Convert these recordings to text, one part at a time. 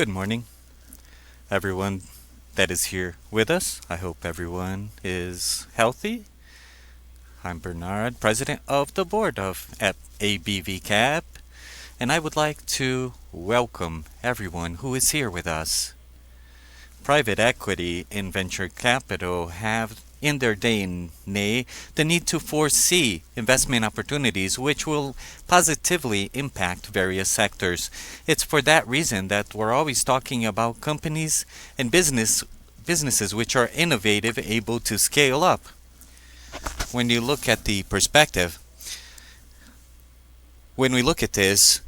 Good morning, everyone that is here with us. I hope everyone is healthy. I'm Bernard, President of the Board of ABVCAP, and I would like to welcome everyone who is here with us. Private equity and venture capital have in their DNA the need to foresee investment opportunities which will positively impact various sectors. It's for that reason that we're always talking about companies and businesses which are innovative, able to scale up. When you look at the perspective, when we look at this,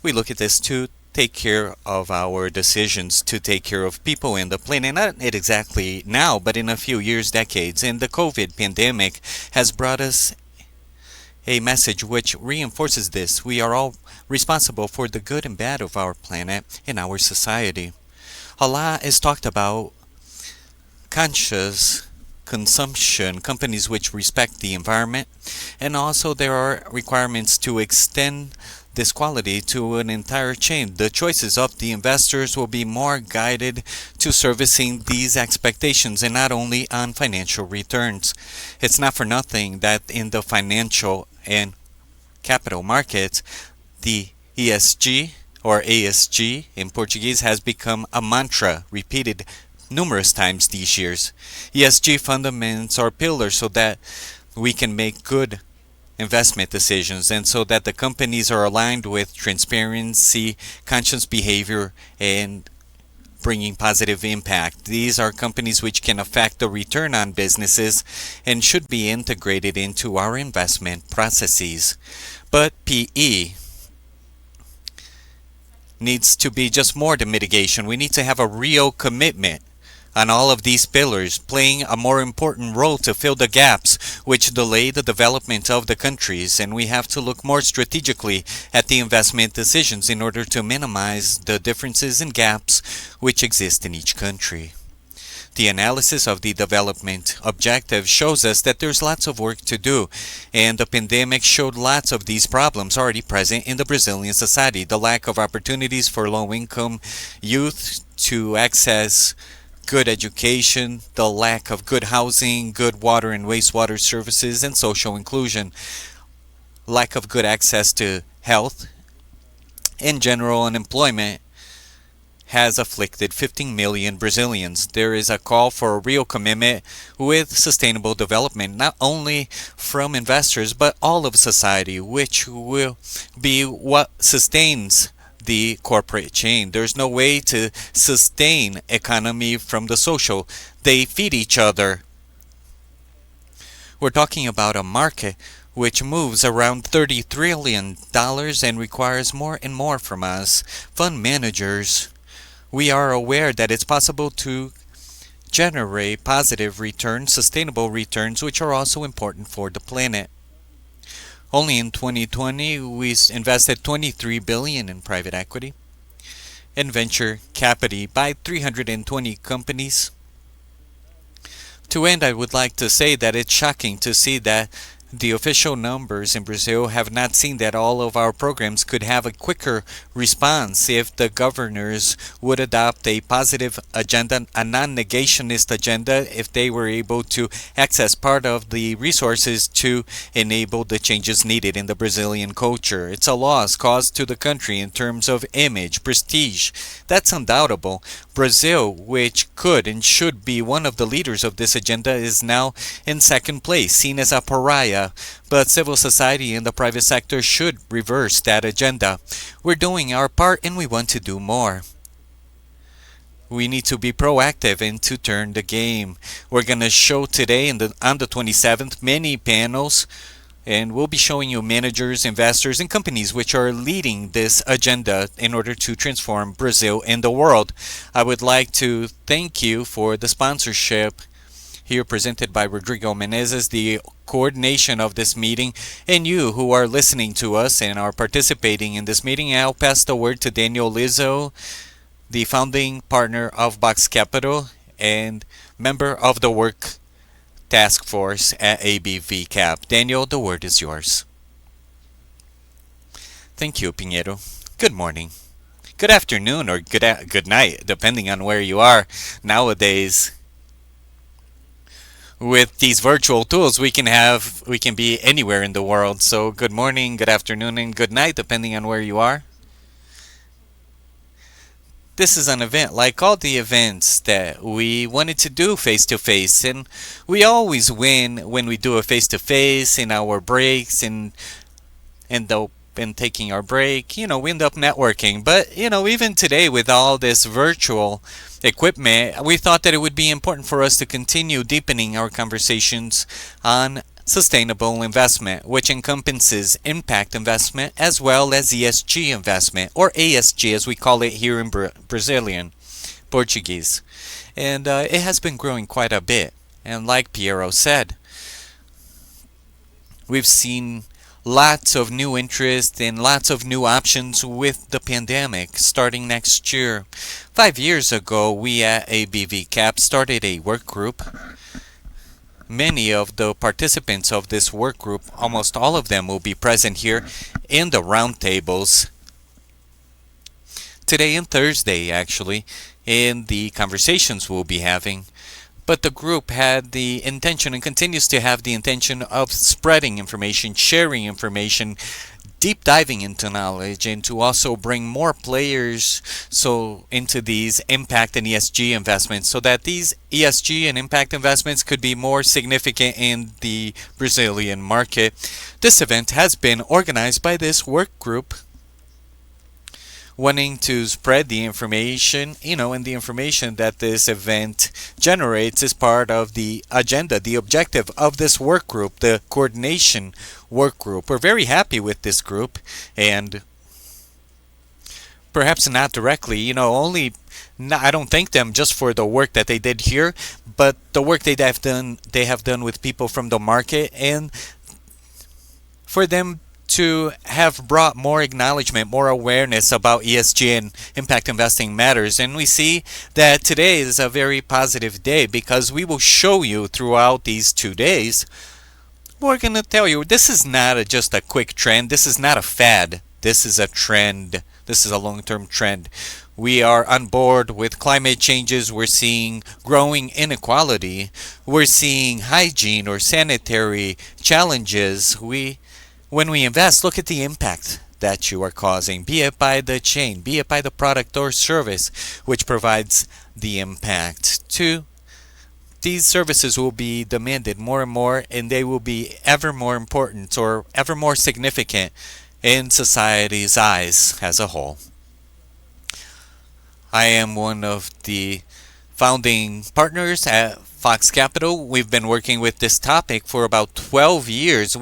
we look at this to take care of our decisions, to take care of people in the planet, not exactly now, but in a few years, decades. And the COVID pandemic has brought us a message which reinforces this. We are all responsible for the good and bad of our planet and our society. A lot is talked about conscious consumption, companies which respect the environment, and also there are requirements to extend this quality to an entire chain. The choices of the investors will be more guided to servicing these expectations and not only on financial returns. It's not for nothing that in the financial and capital markets, the ESG or ASG in Portuguese has become a mantra repeated numerous times these years. ESG fundamentals are pillars so that we can make good investment decisions and so that the companies are aligned with transparency, conscious behavior, and bringing positive impact. These are companies which can affect the return on businesses and should be integrated into our investment processes. But PE needs to be just more than mitigation. We need to have a real commitment on all of these pillars, playing a more important role to fill the gaps which delay the development of the countries, and we have to look more strategically at the investment decisions in order to minimize the differences and gaps which exist in each country. The analysis of the development objective shows us that there's lots of work to do, and the pandemic showed lots of these problems already present in the Brazilian society. The lack of opportunities for low-income youth to access good education, the lack of good housing, good water and wastewater services, and social inclusion, lack of good access to health. In general, unemployment has afflicted 15 million Brazilians. There is a call for a real commitment with sustainable development, not only from investors, but all of society, which will be what sustains the corporate chain. There's no way to sustain economy from the social. They feed each other. We're talking about a market which moves around $30 trillion and requires more and more from us. Fund managers, we are aware that it's possible to generate positive returns, sustainable returns, which are also important for the planet. Only in 2020, we invested 23 billion in private equity and venture capital by 320 companies. To end, I would like to say that it's shocking to see that the official numbers in Brazil have not seen that all of our programs could have a quicker response if the governors would adopt a positive agenda, a non-negationist agenda, if they were able to access part of the resources to enable the changes needed in the Brazilian culture. It's a loss caused to the country in terms of image, prestige. That's undoubtable. Brazil, which could and should be one of the leaders of this agenda, is now in second place, seen as a pariah. But civil society and the private sector should reverse that agenda. We're doing our part and we want to do more. We need to be proactive and to turn the game. We're going to show today on the 27th many panels, and we'll be showing you managers, investors, and companies which are leading this agenda in order to transform Brazil and the world. I would like to thank you for the sponsorship here presented by Rodrigo Menezes, the coordination of this meeting, and you who are listening to us and are participating in this meeting. I'll pass the word to Daniel Lizzo, the founding partner of Box Capital and member of the work task force at ABVCAP. Daniel, the word is yours. Thank you, Pinheiro. Good morning. good afternoon or good night, depending on where you are. Nowadays, with these virtual tools, we can be anywhere in the world. So, good morning, good afternoon, and good night, depending on where you are. This is an event like all the events that we wanted to do face to face, and we always win when we do a face to face in our breaks and taking our break. We end up networking. But even today with all this virtual equipment, we thought that it would be important for us to continue deepening our conversations on sustainable investment, which encompasses impact investment as well as ESG investment, or ASG as we call it here in Brazilian Portuguese. And it has been growing quite a bit. And like Piero said, we've seen lots of new interest and lots of new options with the pandemic starting next year. 5 years ago, we at ABVCAP started a work group. Many of the participants of this work group, almost all of them, will be present here in the roundtables today and Thursday, actually, in the conversations we'll be having. But the group had the intention and continues to have the intention of spreading information, sharing information, deep diving into knowledge, and to also bring more players into these impact and ESG investments so that these ESG and impact investments could be more significant in the Brazilian market. This event has been organized by this work group wanting to spread the information, and the information that this event generates is part of the agenda, the objective of this work group, the coordination work group. We're very happy with this group, and perhaps not directly, I don't thank them just for the work that they did here, but the work they have done with people from the market, and for them to have brought more acknowledgement, more awareness about ESG and impact investing matters. And we see that today is a very positive day because we will show you throughout these 2 days. We're going to tell you this is not just a quick trend. This is not a fad. This is a trend. This is a long-term trend. We are on board with climate changes. We're seeing growing inequality. We're seeing hygiene or sanitary challenges. When we invest, look at the impact that you are causing, be it by the chain, be it by the product or service which provides the impact. These services will be demanded more and more, and they will be ever more important or ever more significant in society's eyes as a whole. I am one of the founding partners at Fox Capital. We've been working with this topic for about 12 years.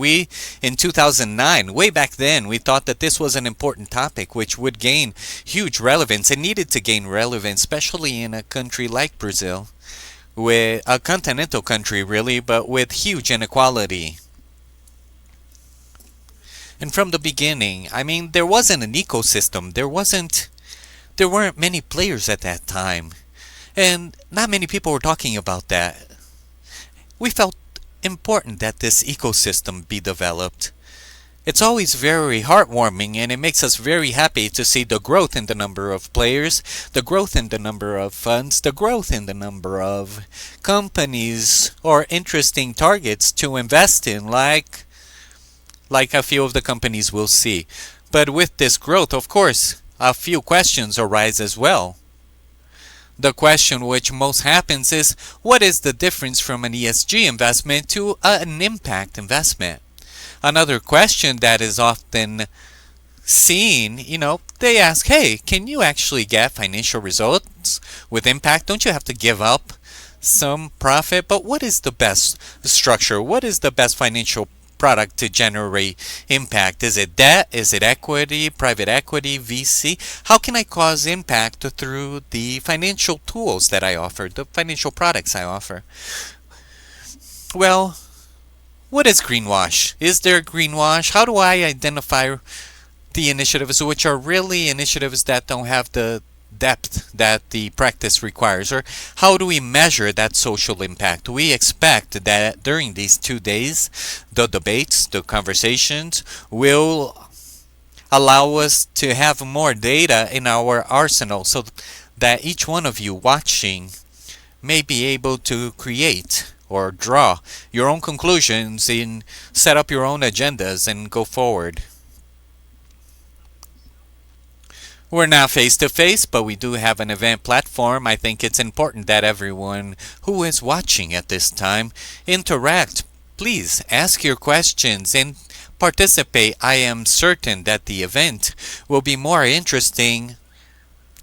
In 2009, way back then, we thought that this was an important topic which would gain huge relevance and needed to gain relevance, especially in a country like Brazil, with a continental country really, but with huge inequality. And from the beginning, there wasn't an ecosystem. There weren't many players at that time. And not many people were talking about that. We felt important that this ecosystem be developed. It's always very heartwarming, and it makes us very happy to see the growth in the number of players, the growth in the number of funds, the growth in the number of companies or interesting targets to invest in, like a few of the companies we'll see. But with this growth, of course, a few questions arise as well. The question which most happens is, what is the difference from an ESG investment to an impact investment? Another question that is often seen, they ask, hey, can you actually get financial results with impact? Don't you have to give up some profit? But what is the best structure? What is the best financial product to generate impact? Is it debt? Is it equity, private equity, VC? How can I cause impact through the financial tools that I offer, the financial products I offer? Well, what is greenwash? Is there greenwash? How do I identify the initiatives which are really initiatives that don't have the depth that the practice requires? Or how do we measure that social impact? We expect that during these 2 days, the debates, the conversations will allow us to have more data in our arsenal so that each one of you watching may be able to create or draw your own conclusions and set up your own agendas and go forward. We're not face to face, but we do have an event platform. I think it's important that everyone who is watching at this time interact. Please ask your questions and participate. I am certain that the event will be more interesting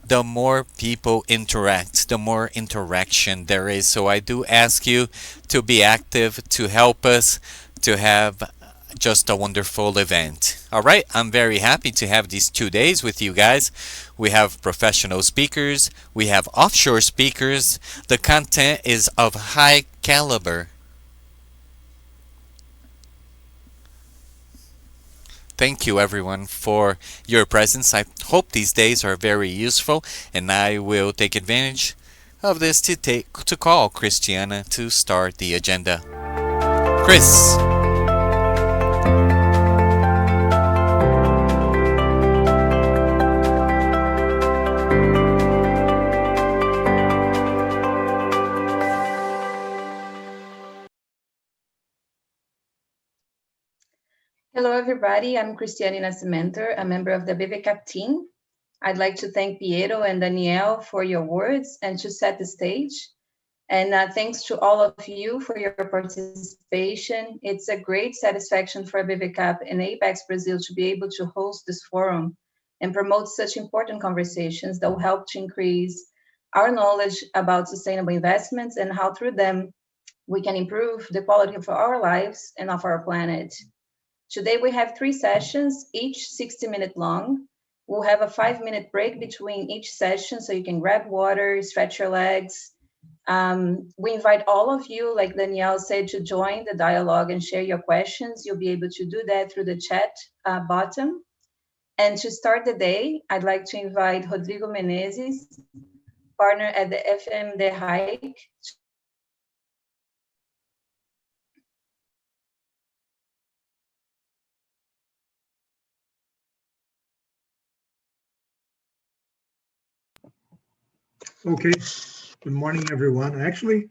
the more people interact, the more interaction there is. So I do ask you to be active, to help us, to have just a wonderful event. All right, I'm very happy to have these 2 days with you guys. We have professional speakers, we have offshore speakers. The content is of high caliber. Thank you everyone for your presence. I hope these days are very useful, and I will take advantage of this to call Christiana to start the agenda. Chris. Hello, everybody. I'm Cristiane Nascimento, a member of the ABVCAP team. I'd like to thank Piero and Danielle for your words and to set the stage. And thanks to all of you for your participation. It's a great satisfaction for ABVCAP and Apex-Brasil to be able to host this forum and promote such important conversations that will help to increase our knowledge about sustainable investments and how through them we can improve the quality of our lives and of our planet. Today we have 3 sessions, each 60-minute long. We'll have a 5-minute break between each session so you can grab water, stretch your legs. We invite all of you, like Danielle said, to join the dialogue and share your questions. You'll be able to do that through the chat button. And to start the day, I'd like to invite Rodrigo Menezes, partner at the FMD Hike. Okay, good morning, everyone. Actually,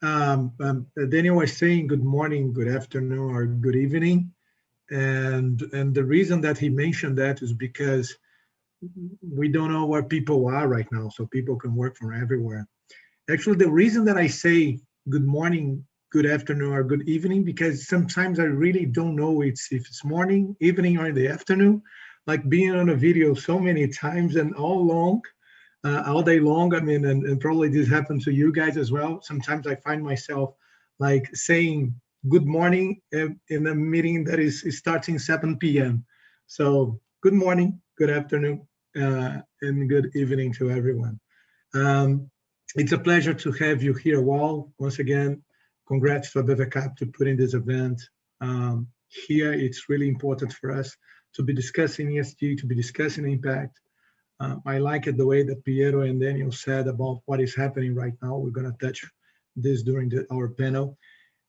Daniel was saying good morning, good afternoon, or good evening. And the reason that he mentioned that is because we don't know where people are right now, so people can work from everywhere. Actually, the reason that I say good morning, good afternoon, or good evening, because sometimes I really don't know if it's morning, evening, or in the afternoon. Like being on a video so many times and all day long. I mean, and probably this happened to you guys as well. Sometimes I find myself like saying good morning in a meeting that is starting 7 p.m. So good morning, good afternoon, and good evening to everyone. It's a pleasure to have you here, Wal. Once again, congrats to ABVCAP to putting this event here. It's really important for us to be discussing ESG, to be discussing impact. I like it the way that Piero and Daniel said about what is happening right now. We're going to touch this during our panel.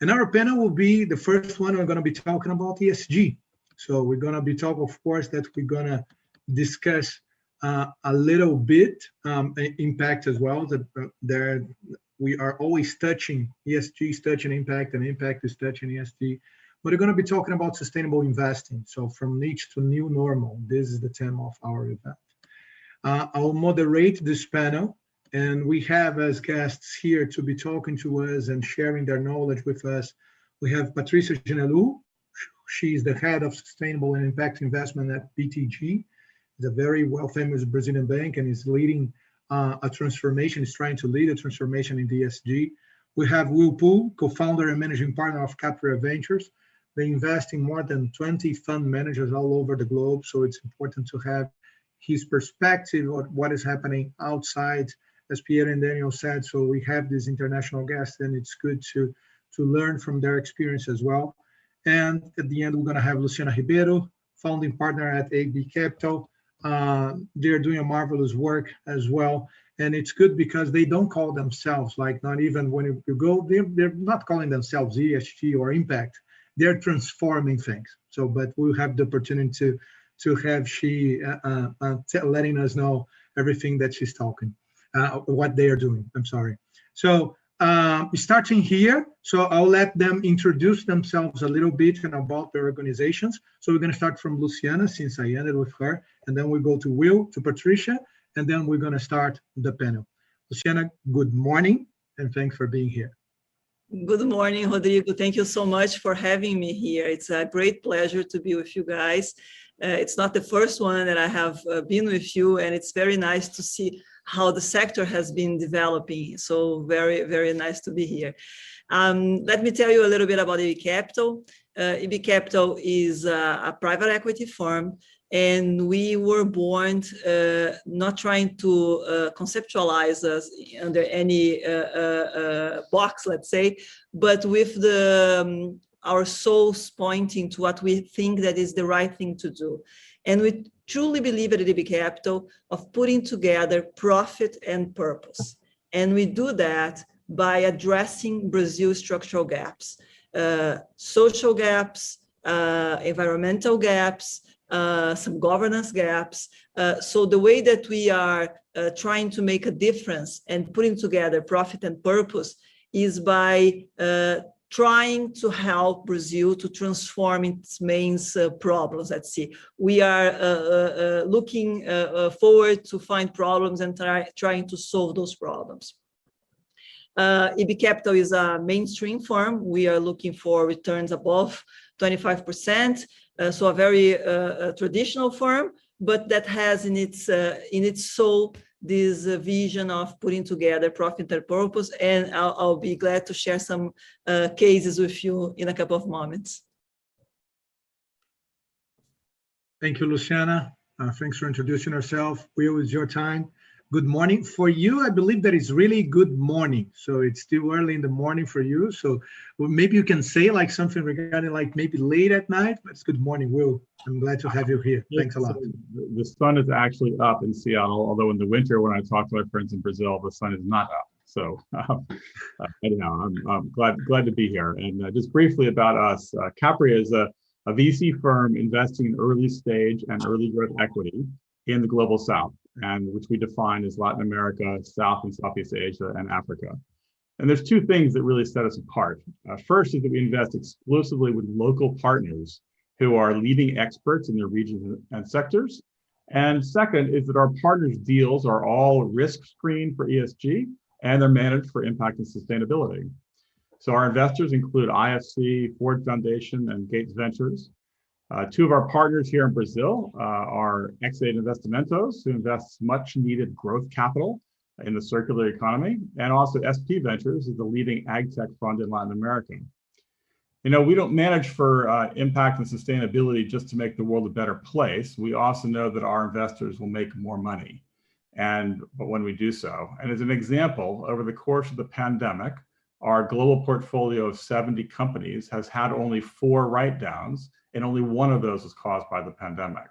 And our panel will be the first one. We're going to be talking about ESG. So we're going to be talking, of course, that we're going to discuss a little bit impact as well. That there we are always touching ESG, is touching impact, and impact is touching ESG. But we're going to be talking about sustainable investing. So from niche to new normal, this is the theme of our event. I'll moderate this panel, and we have as guests here to be talking to us and sharing their knowledge with us. We have Patricia Genelou. She's the head of sustainable and impact investment at BTG. It's a very well-famous Brazilian bank and is leading a transformation, is trying to lead a transformation in ESG. We have Will Poole, co-founder and managing partner of Capra Ventures. They invest in more than 20 fund managers all over the globe, so it's important to have his perspective on what is happening outside, as Pierre and Daniel said. So we have these international guests, and it's good to learn from their experience as well. And at the end, we're going to have Luciana Ribeiro, founding partner at AB Capital. They're doing a marvelous work as well. And it's good because they don't call themselves, like not even when you go, they're not calling themselves ESG or impact. They're transforming things. So, but we'll have the opportunity to have she letting us know everything that she's talking, what they are doing. I'm sorry. So starting here, so I'll let them introduce themselves a little bit and about their organizations. So we're going to start from Luciana, since I ended with her, and then we go to Will, to Patricia, and then we're going to start the panel. Luciana, good morning, and thanks for being here. Good morning, Rodrigo. Thank you so much for having me here. It's a great pleasure to be with you guys. It's not the first one that I have been with you, and it's very nice to see how the sector has been developing. So very, very nice to be here. Let me tell you a little bit about AB Capital. AB Capital is a private equity firm, and we were born not trying to conceptualize us under any box, let's say, but with our souls pointing to what we think that is the right thing to do. And we truly believe at AB Capital of putting together profit and purpose. And we do that by addressing Brazil's structural gaps, social gaps, environmental gaps, some governance gaps. So the way that we are trying to make a difference and putting together profit and purpose is by trying to help Brazil to transform its main problems. Let's see, we are looking forward to find problems and trying to solve those problems. AB Capital is a mainstream firm. We are looking for returns above 25%. So a very traditional firm, but that has in its soul this vision of putting together profit and purpose. And I'll be glad to share some cases with you in a couple of moments. Thank you, Luciana. Thanks for introducing yourself. Will, it's your time. Good morning. For you, I believe that is really good morning. So it's still early in the morning for you. So maybe you can say like something regarding like maybe late at night, but it's good morning, Will. I'm glad to have you here. Thanks a lot. The sun is actually up in Seattle, although in the winter, when I talk to my friends in Brazil, the sun is not up. So anyhow, I'm glad to be here. And just briefly about us, Capri is a VC firm investing in early stage and early growth equity in the global South, and which we define as Latin America, South and Southeast Asia, and Africa. And there's two things that really set us apart. First is that we invest exclusively with local partners who are leading experts in their regions and sectors. And second is that our partners' deals are all risk screened for ESG, and they're managed for impact and sustainability. So our investors include IFC, Ford Foundation, and Gates Ventures. Two of our partners here in Brazil are X8 Investimentos, who invests much needed growth capital in the circular economy, and also SP Ventures is the leading ag tech fund in Latin America. You know, we don't manage for impact and sustainability just to make the world a better place. We also know that our investors will make more money, but when we do so. And as an example, over the course of the pandemic, our global portfolio of 70 companies has had only 4 write-downs, and only one of those was caused by the pandemic.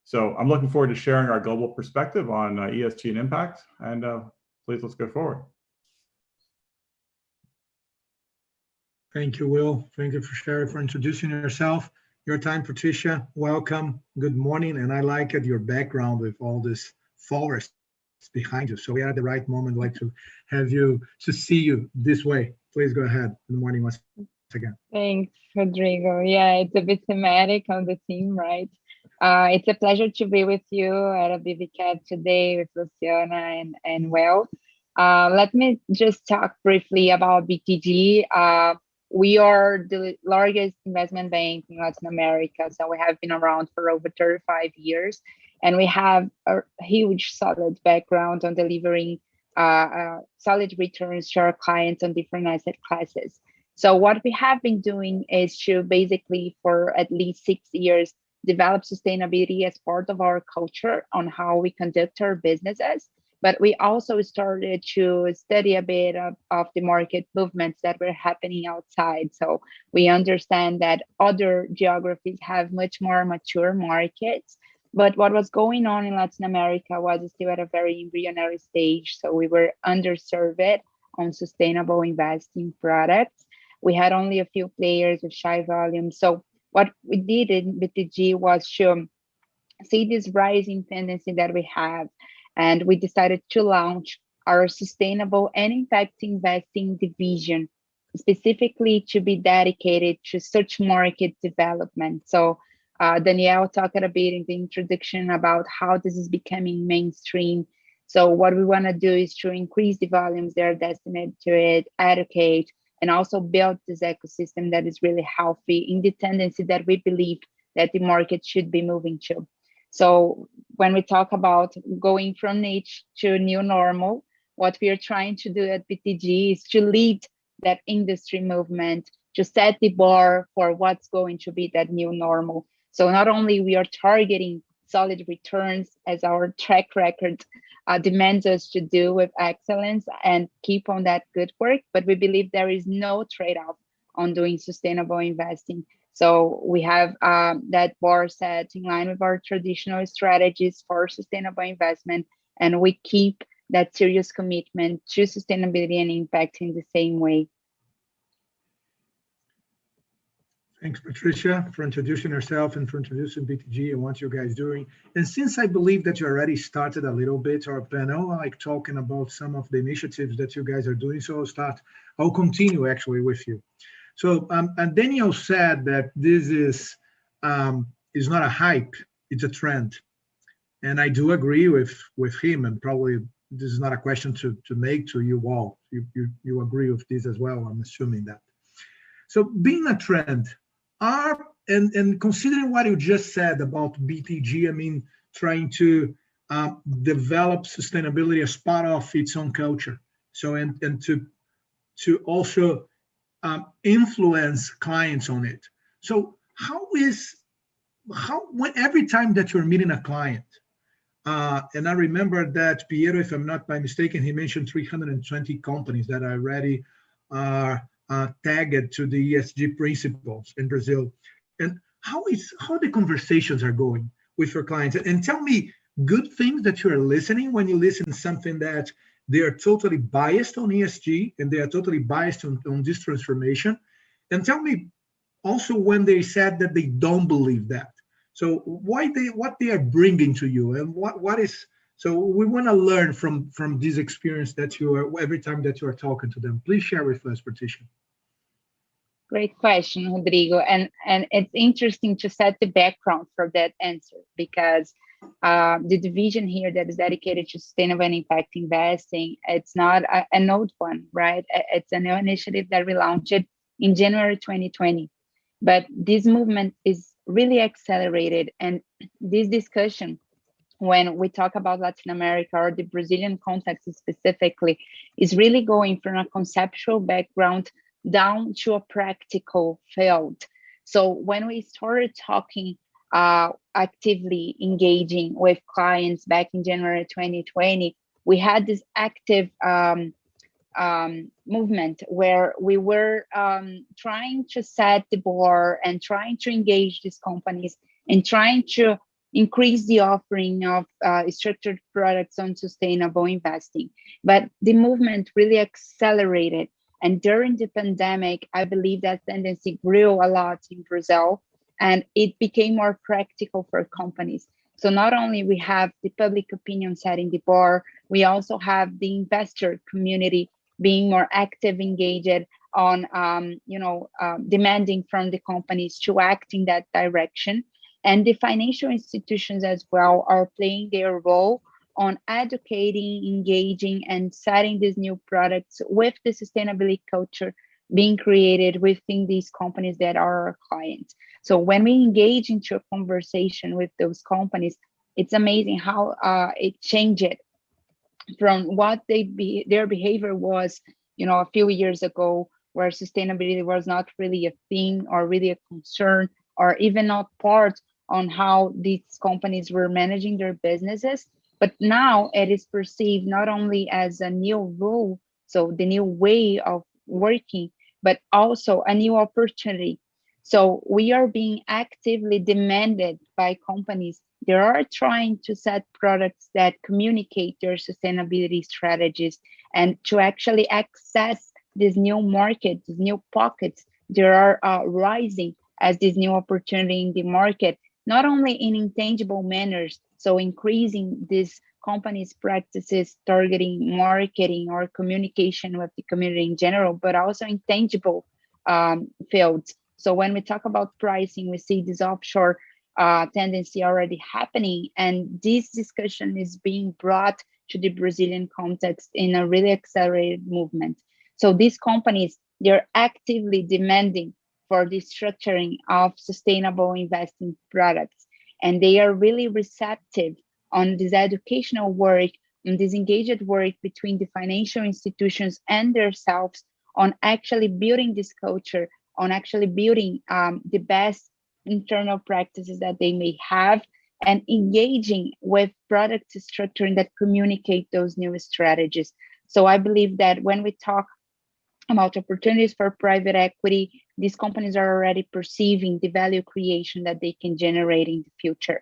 So I'm looking forward to sharing our global perspective on ESG and impact, and please let's go forward. Thank you, Will. Thank you for sharing, for introducing yourself. Your time, Patricia. Welcome. Good morning. And I like your background with all this forest behind you. So we are at the right moment. I'd like to have you, to see you this way. Please go ahead. Good morning once again. Thanks, Rodrigo. Yeah, it's a bit thematic on the theme, right? It's a pleasure to be with you at ABVCAP today with Luciana and Will. Let me just talk briefly about BTG. We are the largest investment bank in Latin America, so we have been around for over 35 years, and we have a huge, solid background on delivering solid returns to our clients on different asset classes. So what we have been doing is to basically, for at least 6 years, develop sustainability as part of our culture on how we conduct our businesses. But we also started to study a bit of the market movements that were happening outside. So we understand that other geographies have much more mature markets. But what was going on in Latin America was still at a very embryonic stage. So we were underserved on sustainable investing products. We had only a few players with shy volume. So what we did in BTG was to see this rising tendency that we have, and we decided to launch our sustainable and impact investing division, specifically to be dedicated to such market development. So Danielle talked a bit in the introduction about how this is becoming mainstream. So what we want to do is to increase the volumes that are destined to it, educate, and also build this ecosystem that is really healthy in the tendency that we believe that the market should be moving to. So when we talk about going from niche to new normal, what we are trying to do at BTG is to lead that industry movement, to set the bar for what's going to be that new normal. So not only we are targeting solid returns as our track record demands us to do with excellence and keep on that good work, but we believe there is no trade-off on doing sustainable investing. So we have that bar set in line with our traditional strategies for sustainable investment, and we keep that serious commitment to sustainability and impact in the same way. Thanks, Patricia, for introducing yourself and for introducing BTG and what you guys doing. And since I believe that you already started a little bit our panel, like talking about some of the initiatives that you guys are doing, so I'll continue actually with you. So and Daniel said that this is not a hype, it's a trend. And I do agree with him, and probably this is not a question to make to you all. You agree with this as well, I'm assuming that. So being a trend, and considering what you just said about BTG, I mean, trying to develop sustainability as part of its own culture. So and to also influence clients on it. So when every time that you're meeting a client, and I remember that Piero, if I'm not mistaken, he mentioned 320 companies that already are tagged to the ESG principles in Brazil. And how the conversations are going with your clients? And tell me good things that you're listening when you listen to something that they are totally biased on ESG and they are totally biased on this transformation. And tell me also when they said that they don't believe that. So what they are bringing to you, and what is, so we want to learn from this experience that you are every time that you are talking to them. Please share with us, Patricia. Great question, Rodrigo. And it's interesting to set the background for that answer, because the division here that is dedicated to sustainable and impact investing, it's not an old one, right? It's a new initiative that we launched in January 2020. But this movement is really accelerated. And this discussion, when we talk about Latin America or the Brazilian context specifically, is really going from a conceptual background down to a practical field. So when we started talking, actively engaging with clients back in January 2020, we had this active movement where we were trying to set the bar and trying to engage these companies and trying to increase the offering of structured products on sustainable investing. But the movement really accelerated. And during the pandemic, I believe that tendency grew a lot in Brazil, and it became more practical for companies. So not only we have the public opinion setting the bar, we also have the investor community being more active, engaged on, demanding from the companies to act in that direction. And the financial institutions as well are playing their role on educating, engaging, and setting these new products with the sustainability culture being created within these companies that are our clients. So when we engage into a conversation with those companies, it's amazing how it changed from what their behavior was, a few years ago, where sustainability was not really a thing or really a concern, or even not part on how these companies were managing their businesses. But now it is perceived not only as a new rule, so the new way of working, but also a new opportunity. So we are being actively demanded by companies. They are trying to set products that communicate their sustainability strategies and to actually access this new market, these new pockets. They are rising as this new opportunity in the market, not only in intangible manners, so increasing these companies' practices targeting marketing or communication with the community in general, but also in tangible fields. So when we talk about pricing, we see this offshore tendency already happening, and this discussion is being brought to the Brazilian context in a really accelerated movement. So these companies, they're actively demanding for the structuring of sustainable investing products, and they are really receptive on this educational work, on this engaged work between the financial institutions and themselves on actually building this culture, on actually building the best internal practices that they may have, and engaging with product structuring that communicate those new strategies. So I believe that when we talk about opportunities for private equity, these companies are already perceiving the value creation that they can generate in the future.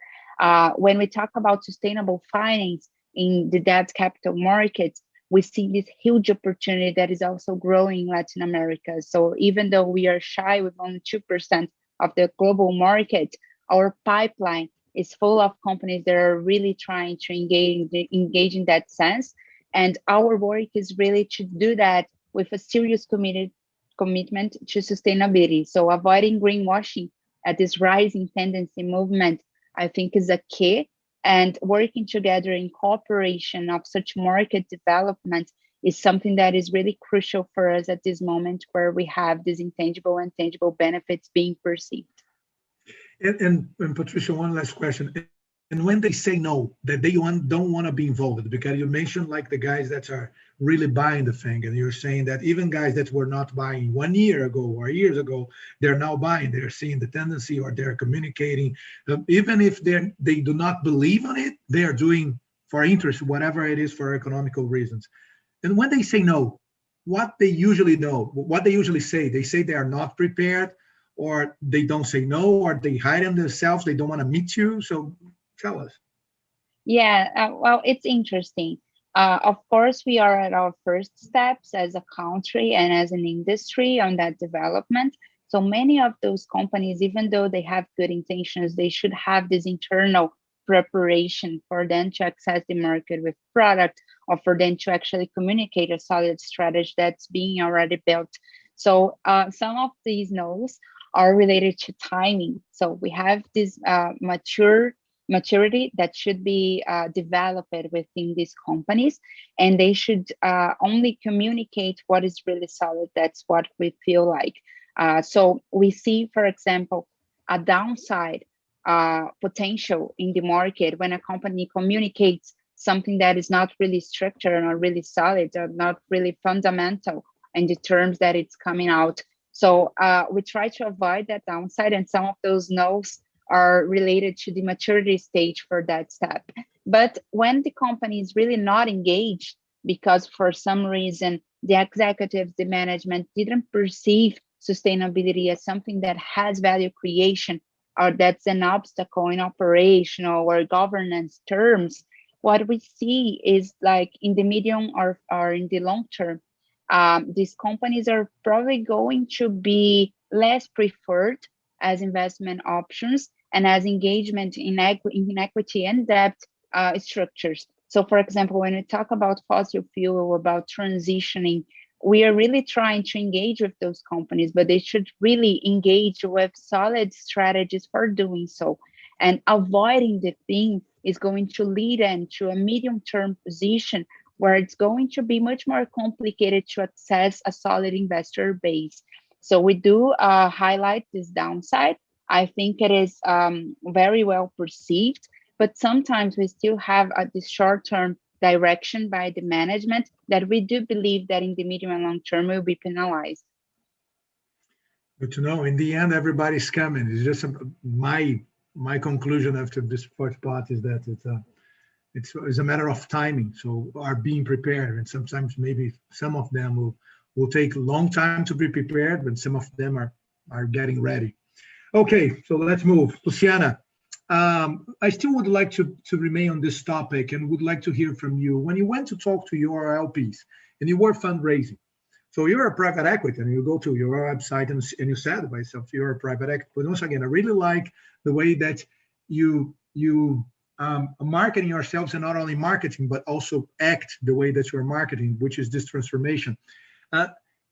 When we talk about sustainable finance in the debt capital markets, we see this huge opportunity that is also growing in Latin America. So even though we are shy with only 2% of the global market, our pipeline is full of companies that are really trying to engage in that sense. And our work is really to do that with a serious commitment to sustainability. So avoiding greenwashing at this rising tendency movement, I think, is a key. And working together in cooperation of such market development is something that is really crucial for us at this moment where we have these intangible and tangible benefits being perceived. And Patricia, one last question. And when they say no, that they don't want to be involved, because you mentioned like the guys that are really buying the thing, and you're saying that even guys that were not buying 1 year ago or years ago, they're now buying, they're seeing the tendency, or they're communicating. Even if they do not believe on it, they are doing for interest, whatever it is, for economical reasons. And when they say no, what they usually say, they say they are not prepared, or they don't say no, or they hide them themselves, they don't want to meet you. So tell us. Yeah, well, it's interesting. Of course, we are at our first steps as a country and as an industry on that development. So many of those companies, even though they have good intentions, they should have this internal preparation for them to access the market with product, or for them to actually communicate a solid strategy that's being already built. So some of these no's are related to timing. So we have this maturity that should be developed within these companies, and they should only communicate what is really solid. That's what we feel like. So we see, for example, a downside potential in the market when a company communicates something that is not really structured or not really solid or not really fundamental in the terms that it's coming out. So we try to avoid that downside, and some of those no's are related to the maturity stage for that step. But when the company is really not engaged, because for some reason the executives, the management didn't perceive sustainability as something that has value creation, or that's an obstacle in operational or governance terms, what we see is like in the medium or in the long term, these companies are probably going to be less preferred as investment options and as engagement in equity and debt structures. So for example, when we talk about fossil fuel, about transitioning, we are really trying to engage with those companies, but they should really engage with solid strategies for doing so. And avoiding the thing is going to lead them to a medium-term position where it's going to be much more complicated to access a solid investor base. So we do highlight this downside. I think it is very well perceived, but sometimes we still have this short-term direction by the management that we do believe that in the medium and long term will be penalized. Good to know. In the end, everybody's coming. It's just my conclusion after this first part is that it's a matter of timing. So are being prepared, and sometimes maybe some of them will take a long time to be prepared, but some of them are getting ready. Okay, so let's move. Luciana, I still would like to remain on this topic and would like to hear from you. When you went to talk to your LPs and you were fundraising, so you're a private equity and you go to your website and you said by yourself, you're a private equity. But once again, I really like the way that marketing yourselves, and not only marketing, but also act the way that you're marketing, which is this transformation.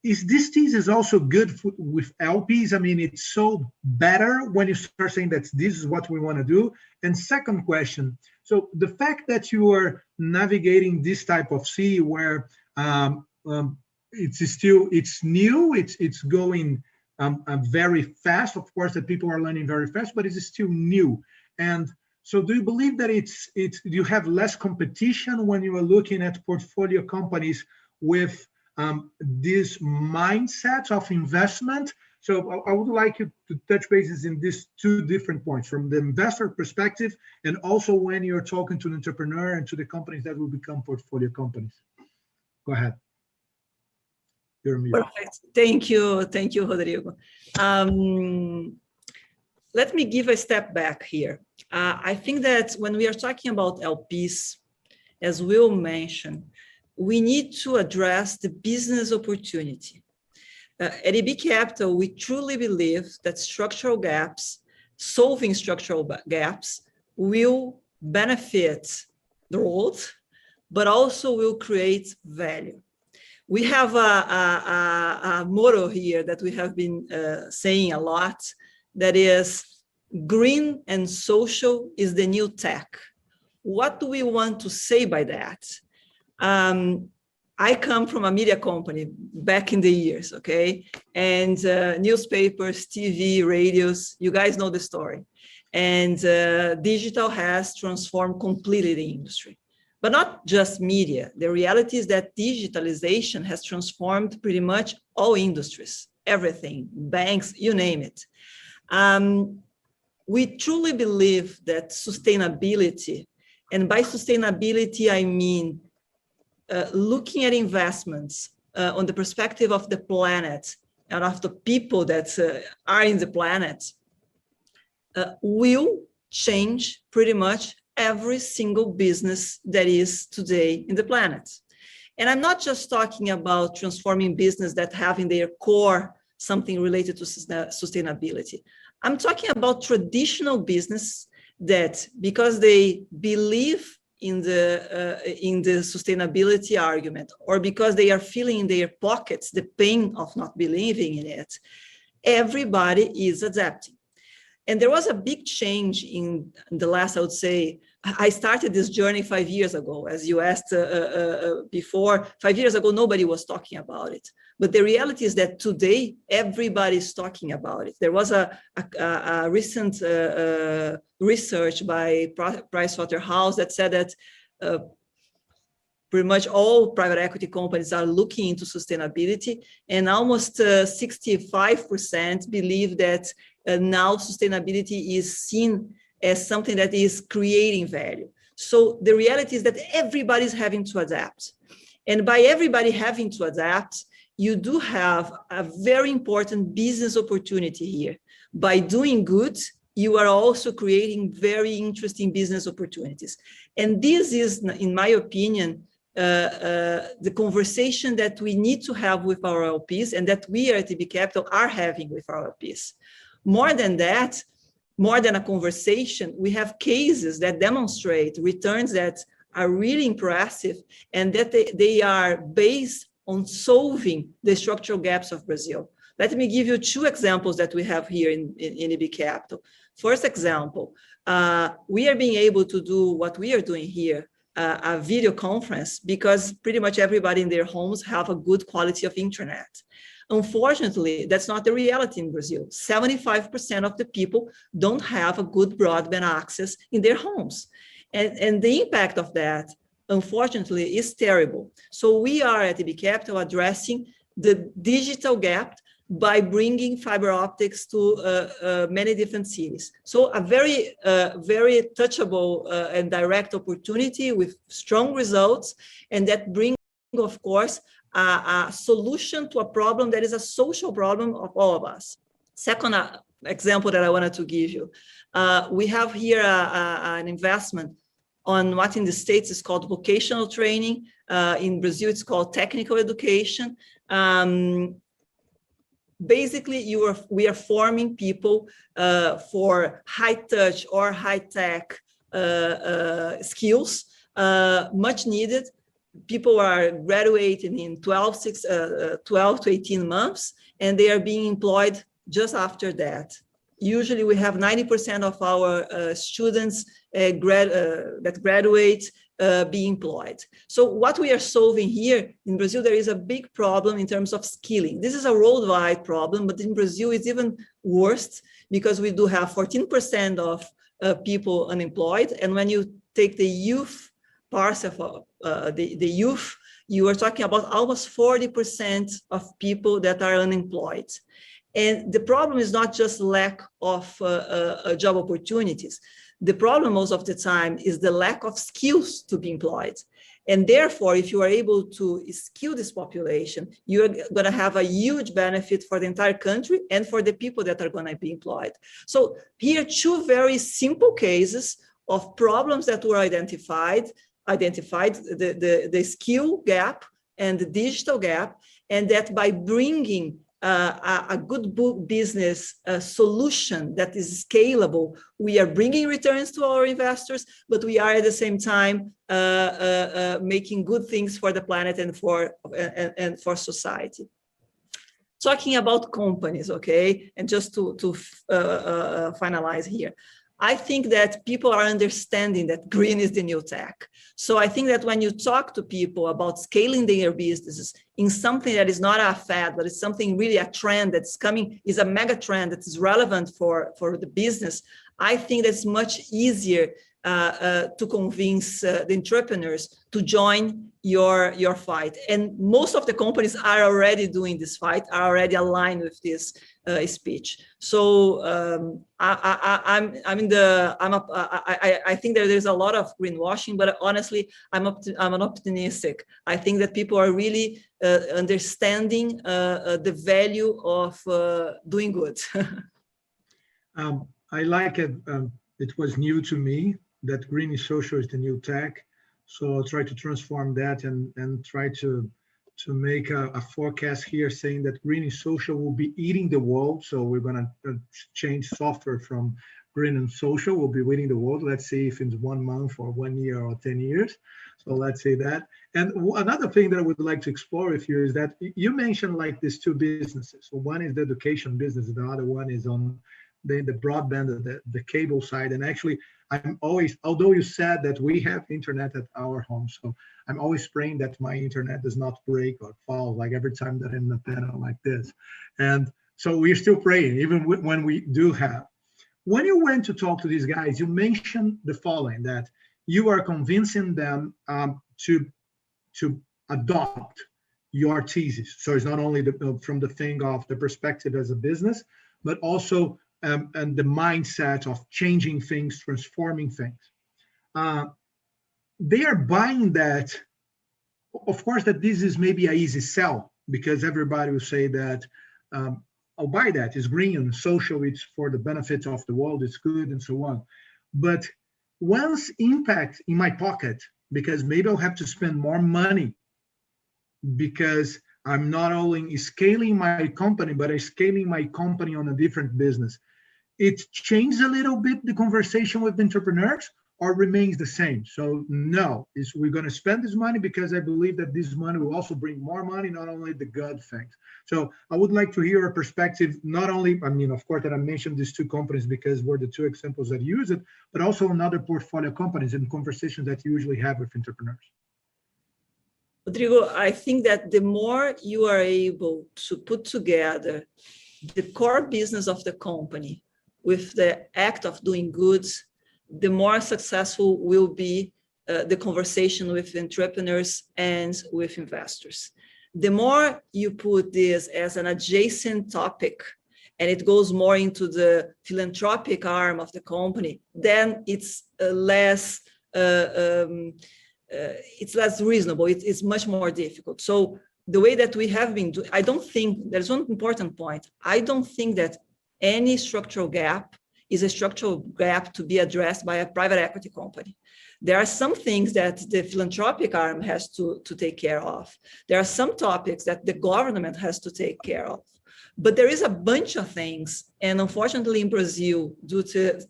Is this thesis also good with LPs? I mean, it's so better when you start saying that this is what we want to do. And second question, so the fact that you are navigating this type of sea where it's new, it's going very fast. Of course, that people are learning very fast, but it's still new. And so do you believe that you have less competition when you are looking at portfolio companies with this mindset of investment? So I would like you to touch bases in these two different points, from the investor perspective, and also when you're talking to an entrepreneur and to the companies that will become portfolio companies. Go ahead. You're mute. Perfect. Thank you, Rodrigo. Let me give a step back here. I think that when we are talking about LPs, as Will mentioned, we need to address the business opportunity. At AB Capital, we truly believe that solving structural gaps will benefit the world, but also will create value. We have a motto here that we have been saying a lot, that is, green and social is the new tech. What do we want to say by that? I come from a media company back in the years, okay? And newspapers, TV, radios, you guys know the story. And digital has transformed completely the industry. But not just media. The reality is that digitalization has transformed pretty much all industries, everything, banks, you name it. We truly believe that sustainability, and by sustainability, I mean looking at investments on the perspective of the planet and of the people that are in the planet, will change pretty much every single business that is today in the planet. And I'm not just talking about transforming business that have in their core something related to sustainability. I'm talking about traditional business that, because they believe in the sustainability argument, or because they are feeling in their pockets the pain of not believing in it, everybody is adapting. And there was a big change in the last, I would say, I started this journey 5 years ago, as you asked before. 5 years ago, nobody was talking about it. But the reality is that today, everybody is talking about it. There was a recent research by Pricewaterhouse that said that pretty much all private equity companies are looking into sustainability, and almost 65% believe that now sustainability is seen as something that is creating value. So the reality is that everybody's having to adapt. And by everybody having to adapt, you do have a very important business opportunity here. By doing good, you are also creating very interesting business opportunities. And this is, in my opinion, the conversation that we need to have with our LPs, and that we at AB Capital are having with our LPs. More than that, more than a conversation, we have cases that demonstrate returns that are really impressive, and that they are based on solving the structural gaps of Brazil. Let me give you 2 examples that we have here in AB Capital. First example, we are being able to do what we are doing here, a video conference, because pretty much everybody in their homes have a good quality of internet. Unfortunately, that's not the reality in Brazil. 75% of the people don't have a good broadband access in their homes. And the impact of that, unfortunately, is terrible. So we are at AB Capital addressing the digital gap by bringing fiber optics to many different cities. So a very, very touchable and direct opportunity with strong results, and that brings, of course, a solution to a problem that is a social problem of all of us. Second example that I wanted to give you, we have here an investment on what in the States is called vocational training. In Brazil, it's called technical education. basically we are forming people for high touch or high tech skills, much needed. People are graduating in 12 to 18 months, and they are being employed just after that. Usually we have 90% of our students that graduate be employed. So what we are solving here in Brazil, there is a big problem in terms of skilling. This is a worldwide problem, but in Brazil it's even worse because we do have 14% of people unemployed. And when you take the youth parcel of the youth, you are talking about almost 40% of people that are unemployed. And the problem is not just lack of job opportunities. The problem most of the time is the lack of skills to be employed. And therefore, if you are able to skill this population, you're going to have a huge benefit for the entire country and for the people that are going to be employed. So here are two very simple cases of problems that were identified, the skill gap and the digital gap, and that by bringing a good business solution that is scalable, we are bringing returns to our investors, but we are at the same time making good things for the planet and for society. Talking about companies, okay, and just to finalize here. I think that people are understanding that green is the new tech. So I think that when you talk to people about scaling their businesses in something that is not a fad, but it's something really a trend that's coming, is a mega trend that is relevant for the business, I think that's much easier to convince the entrepreneurs to join your fight. And most of the companies are already doing this fight, are already aligned with this speech. So I think that there's a lot of greenwashing, but honestly, I'm an optimistic. I think that people are really understanding the value of doing good. I like it. It was new to me that green is social is the new tech. So I'll try to transform that and try to make a forecast here saying that green is social will be eating the world. So we're going to change software from green and social. We'll be eating the world. Let's see if it's 1 month or 1 year or 10 years. So let's say that. And another thing that I would like to explore with you is that you mentioned like these two businesses. So one is the education business. The other one is on the broadband, the cable side. And actually, I'm always, although you said that we have internet at our home, so I'm always praying that my internet does not break or fall, like every time that I'm in a panel like this. And so we're still praying, even when we do have. When you went to talk to these guys, you mentioned the following, that you are convincing them to adopt your thesis. So it's not only from the thing of the perspective as a business, but also and the mindset of changing things, transforming things. They are buying that. Of course, that this is maybe an easy sell because everybody will say that I'll buy that. It's green and social. It's for the benefit of the world. It's good and so on. But once impact in my pocket, because maybe I'll have to spend more money because I'm not only scaling my company, but I'm scaling my company on a different business. It changed a little bit the conversation with the entrepreneurs, or remains the same? So no, we're going to spend this money because I believe that this money will also bring more money, not only the good things. So I would like to hear a perspective, not only, I mean, of course, that I mentioned these two companies because we're the two examples that use it, but also on other portfolio companies and conversations that you usually have with entrepreneurs. Rodrigo, I think that the more you are able to put together the core business of the company with the act of doing good, the more successful will be the conversation with entrepreneurs and with investors. The more you put this as an adjacent topic, and it goes more into the philanthropic arm of the company, then it's less reasonable. It's much more difficult. So the way that we have been doing, I don't think, there's one important point. I don't think that any structural gap is a structural gap to be addressed by a private equity company. There are some things that the philanthropic arm has to take care of. There are some topics that the government has to take care of. But there is a bunch of things, and unfortunately in Brazil, due to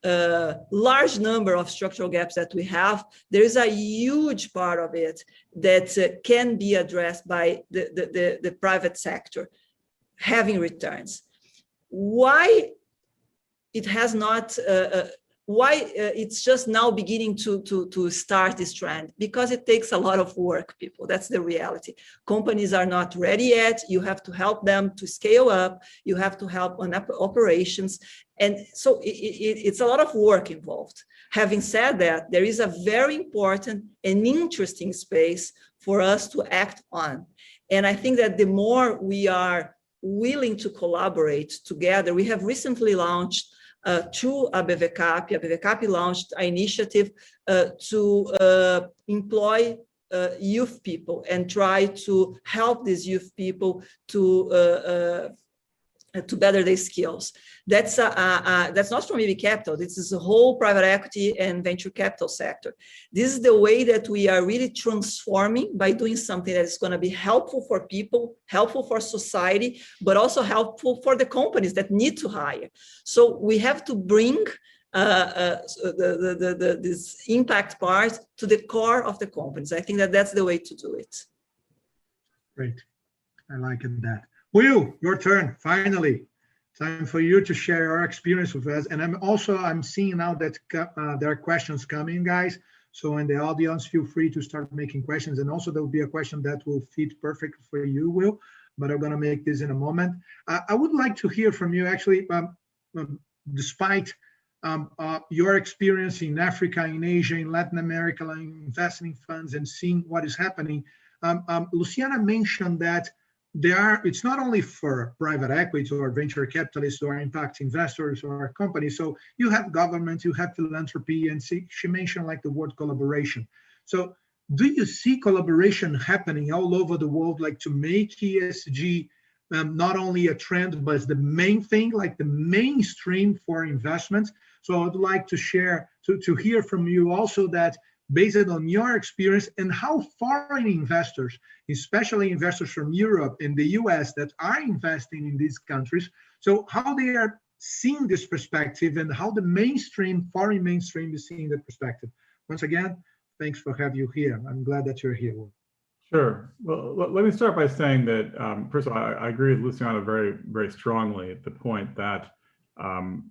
the large number of structural gaps that we have, there is a huge part of it that can be addressed by the private sector having returns. Why it has not, it's just now beginning to start this trend? Because it takes a lot of work, people. That's the reality. Companies are not ready yet. You have to help them to scale up. You have to help on operations. And so it's a lot of work involved. Having said that, there is a very important and interesting space for us to act on. And I think that the more we are willing to collaborate together, we have recently launched through ABVCAP. ABVCAP launched an initiative to employ youth people and try to help these youth people to better their skills. That's not from ABV Capital. This is the whole private equity and venture capital sector. This is the way that we are really transforming by doing something that is going to be helpful for people, helpful for society, but also helpful for the companies that need to hire. So we have to bring this impact part to the core of the companies. I think that that's the way to do it. Great. I like that. Will, your turn, finally. Time for you to share your experience with us. And I'm seeing now that there are questions coming, guys. So in the audience, feel free to start making questions. And also there will be a question that will fit perfect for you, Will, but I'm gonna make this in a moment. I would like to hear from you, actually, despite your experience in Africa, in Asia, in Latin America, like investing in funds and seeing what is happening. Luciana mentioned that it's not only for private equity or venture capitalists or impact investors or companies. So you have government, you have philanthropy, and she mentioned like the word collaboration. So do you see collaboration happening all over the world, like to make ESG not only a trend, but the main thing, like the mainstream for investments? So I'd like to share, to hear from you also that, based on your experience and how foreign investors, especially investors from Europe and the US that are investing in these countries, so how they are seeing this perspective and how the mainstream, foreign mainstream is seeing the perspective. Once again, thanks for having you here. I'm glad that you're here. Sure. Well, let me start by saying that, first of all, I agree with Luciana very, very strongly at the point that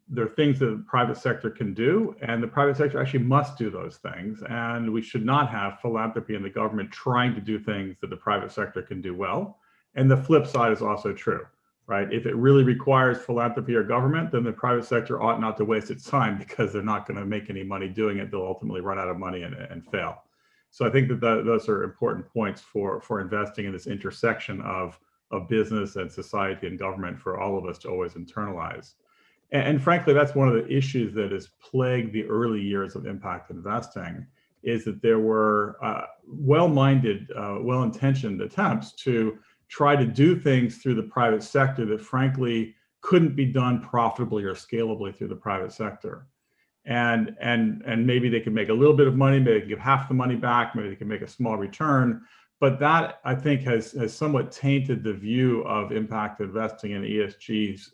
there are things that the private sector can do, and the private sector actually must do those things. And we should not have philanthropy and the government trying to do things that the private sector can do well. And the flip side is also true, right? If it really requires philanthropy or government, then the private sector ought not to waste its time, because they're not going to make any money doing it. They'll ultimately run out of money and fail. So I think that those are important points for investing in this intersection of business and society and government for all of us to always internalize. And frankly, that's one of the issues that has plagued the early years of impact investing, is that there were well-minded, well-intentioned attempts to try to do things through the private sector that frankly couldn't be done profitably or scalably through the private sector. And maybe they could make a little bit of money, maybe they can give half the money back, maybe they can make a small return. But that, I think, has somewhat tainted the view of impact investing in ESG's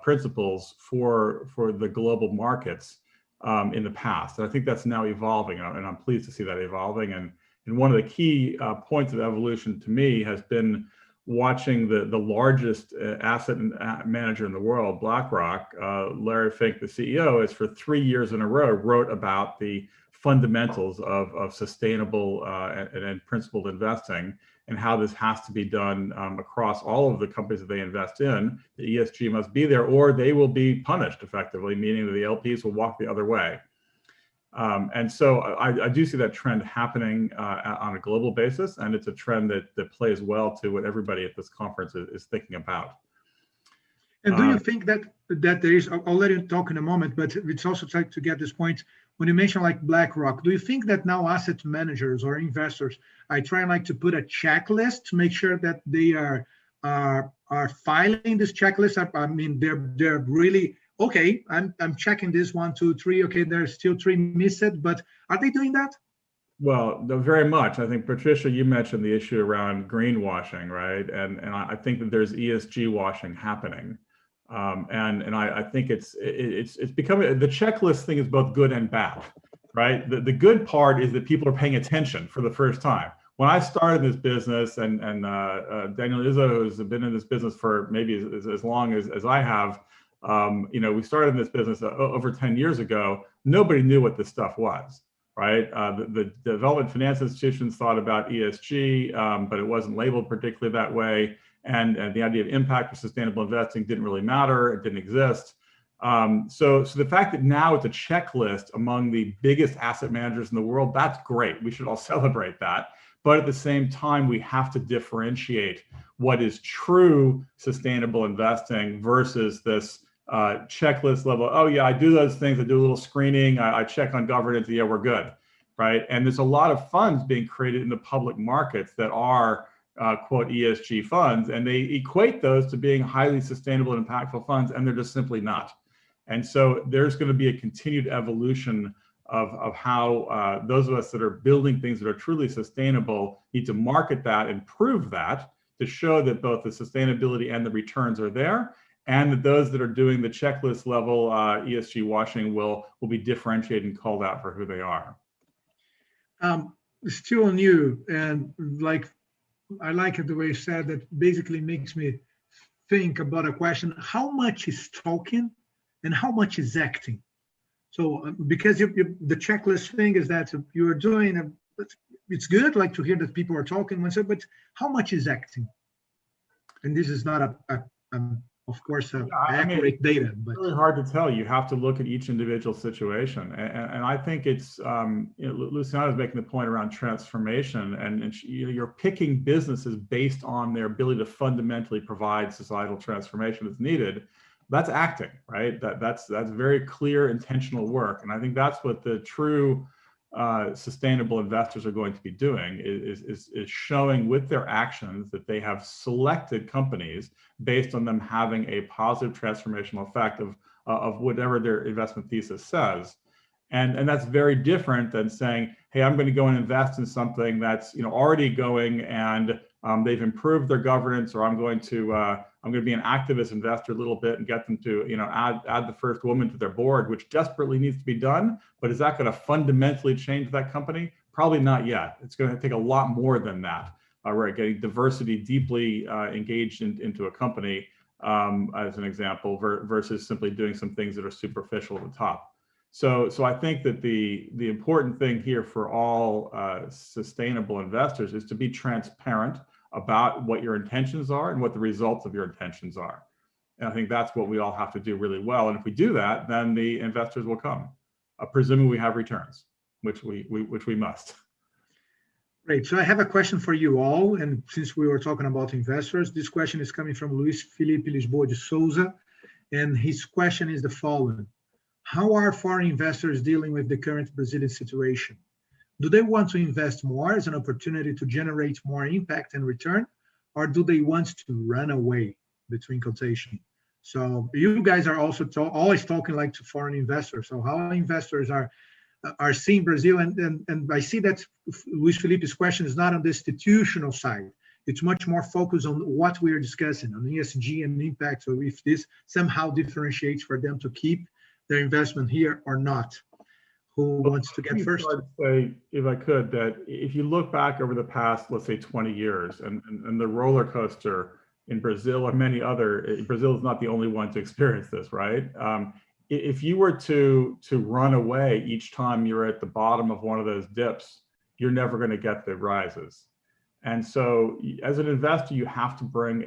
principles for the global markets in the past. And I think that's now evolving, and I'm pleased to see that evolving. And one of the key points of evolution to me has been watching the largest asset manager in the world, BlackRock. Larry Fink, the CEO, is for 3 years in a row wrote about the fundamentals of sustainable and principled investing, and how this has to be done across all of the companies that they invest in. The ESG must be there, or they will be punished effectively, meaning that the LPs will walk the other way. And so I do see that trend happening on a global basis, and it's a trend that plays well to what everybody at this conference is thinking about. And do you think that there is, I'll let you talk in a moment, but it's also trying to get this point, when you mention like BlackRock, do you think that now asset managers or investors are trying like to put a checklist to make sure that they are filing this checklist? I mean, they're really, okay, I'm checking this 1, 2, 3, okay, there's still 3 missed, but are they doing that? Well, very much. I think, Patricia, you mentioned the issue around greenwashing, right? And I think that there's ESG washing happening. And I think it's becoming, the checklist thing is both good and bad, right? The good part is that people are paying attention for the first time. When I started this business, and Daniel Izzo, who's been in this business for maybe as long as I have, we started in this business over 10 years ago. Nobody knew what this stuff was, right? The development finance institutions thought about ESG, but it wasn't labeled particularly that way. And the idea of impact or sustainable investing didn't really matter. It didn't exist. So the fact that now it's a checklist among the biggest asset managers in the world, that's great. We should all celebrate that. But at the same time, we have to differentiate what is true sustainable investing versus this checklist level. Oh yeah, I do those things. I do a little screening. I check on governance. Yeah, we're good, right? And there's a lot of funds being created in the public markets that are quote ESG funds, and they equate those to being highly sustainable and impactful funds, and they're just simply not. And so there's going to be a continued evolution of how those of us that are building things that are truly sustainable need to market that and prove that, to show that both the sustainability and the returns are there, and that those that are doing the checklist level ESG washing will be differentiated and called out for who they are. Still on you, and I like it the way you said that. Basically makes me think about a question: how much is talking and how much is acting? So because the checklist thing is that you're doing it's good, like, to hear that people are talking, but how much is acting? And this is not of course, accurate data, but it's really hard to tell. You have to look at each individual situation, and I think it's Luciana is making the point around transformation, and you're picking businesses based on their ability to fundamentally provide societal transformation that's needed. That's acting, right? That's very clear, intentional work, and I think that's what the true sustainable investors are going to be doing, is showing with their actions that they have selected companies based on them having a positive transformational effect of whatever their investment thesis says. And that's very different than saying, hey, I'm going to go and invest in something that's already going, and they've improved their governance, or I'm going to be an activist investor a little bit and get them to add the first woman to their board, which desperately needs to be done. But is that going to fundamentally change that company? Probably not yet. It's going to take a lot more than that. Right, getting diversity deeply engaged into a company, as an example, versus simply doing some things that are superficial at the top. So I think that the important thing here for all sustainable investors is to be transparent about what your intentions are and what the results of your intentions are. And I think that's what we all have to do really well. And if we do that, then the investors will come, presuming we have returns, which we must. Great. So I have a question for you all. And since we were talking about investors, this question is coming from Luis Felipe Lisboa de Souza. And his question is the following: how are foreign investors dealing with the current Brazilian situation? Do they want to invest more as an opportunity to generate more impact and return, or do they want to run away, between quotation? So you guys are also always talking like to foreign investors. So how investors are seeing Brazil, and I see that Luis Felipe's question is not on the institutional side. It's much more focused on what we are discussing, on ESG and impact. So if this somehow differentiates for them to keep their investment here or not. Who wants to get first? I'd say, if I could, that if you look back over the past, let's say 20 years, and the roller coaster in Brazil and many other, Brazil is not the only one to experience this, right? If you were to run away each time you're at the bottom of one of those dips, you're never going to get the rises. And so as an investor, you have to bring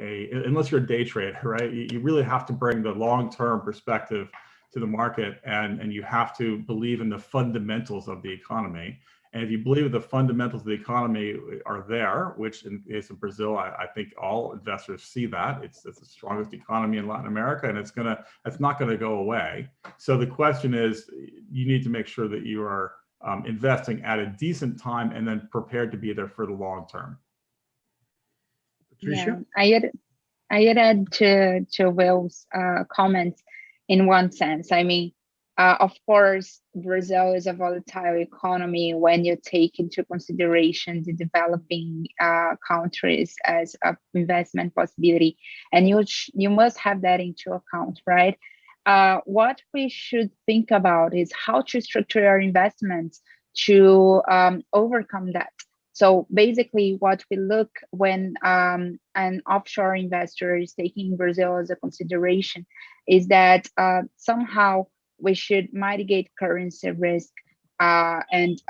unless you're a day trader, right? You really have to bring the long-term perspective to the market, and you have to believe in the fundamentals of the economy. And if you believe the fundamentals of the economy are there, which in the case of Brazil, I think all investors see that it's the strongest economy in Latin America, and it's not going to go away. So the question is, you need to make sure that you are investing at a decent time and then prepared to be there for the long term. Patricia? Yeah, I add to Will's comments in one sense. I mean, Of course, Brazil is a volatile economy when you take into consideration the developing countries as an investment possibility, and you must have that into account, right? What we should think about is how to structure our investments to overcome that. So basically, what we look when an offshore investor is taking Brazil as a consideration is that somehow we should mitigate currency risk and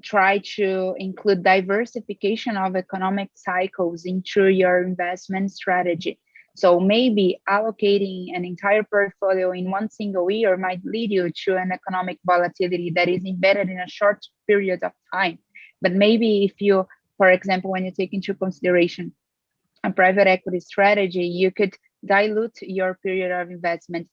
try to include diversification of economic cycles into your investment strategy. So maybe allocating an entire portfolio in one single year might lead you to an economic volatility that is embedded in a short period of time. But maybe if you, for example, when you take into consideration a private equity strategy, you could dilute your period of investment.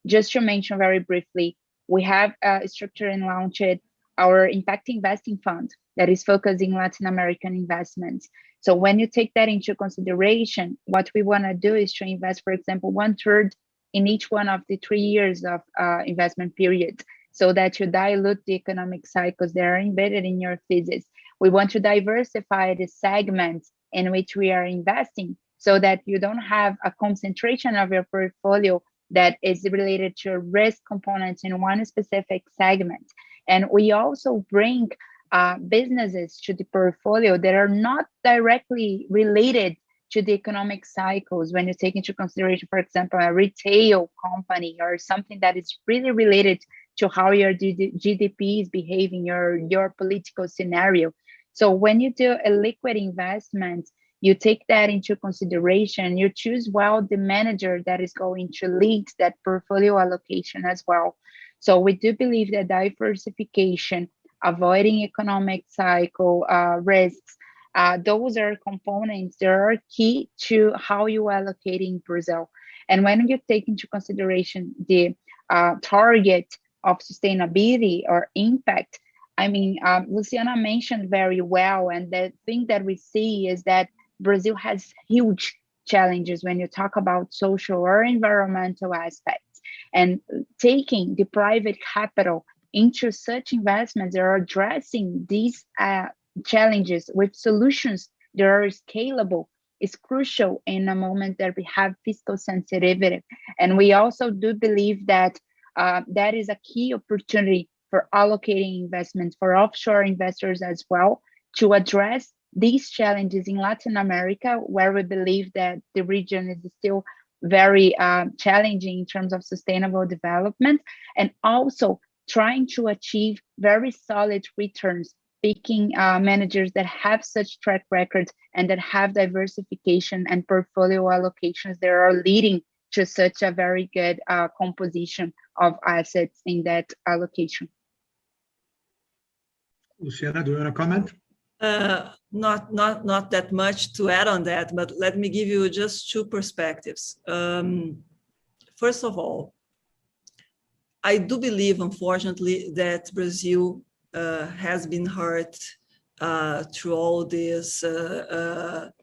Just to mention very briefly, we have structured and launched our impact investing fund that is focusing Latin American investments. So when you take that into consideration, what we want to do is to invest, for example, 1/3 in each one of the 3 years of investment period, so that you dilute the economic cycles that are embedded in your thesis. We want to diversify the segments in which we are investing so that you don't have a concentration of your portfolio that is related to risk components in one specific segment. And we also bring businesses to the portfolio that are not directly related to the economic cycles. When you take into consideration, for example, a retail company or something that is really related to how your GDP is behaving, your political scenario. So when you do a liquid investment, you take that into consideration, you choose well the manager that is going to lead that portfolio allocation as well. So we do believe that diversification, avoiding economic cycle risks, those are components that are key to how you allocate in Brazil. And when you take into consideration the target of sustainability or impact, I mean, Luciana mentioned very well, and the thing that we see is that Brazil has huge challenges when you talk about social or environmental aspects, and taking the private capital into such investments that are addressing these challenges with solutions that are scalable is crucial in a moment that we have fiscal sensitivity. And we also do believe that that is a key opportunity for allocating investments for offshore investors as well to address these challenges in Latin America, where we believe that the region is still very challenging in terms of sustainable development, and also trying to achieve very solid returns, picking managers that have such track records and that have diversification and portfolio allocations that are leading to such a very good composition of assets in that allocation. Luciana, do you want to comment? Not that much to add on that, but let me give you just two perspectives. First of all, I do believe, unfortunately, that Brazil has been hurt through all these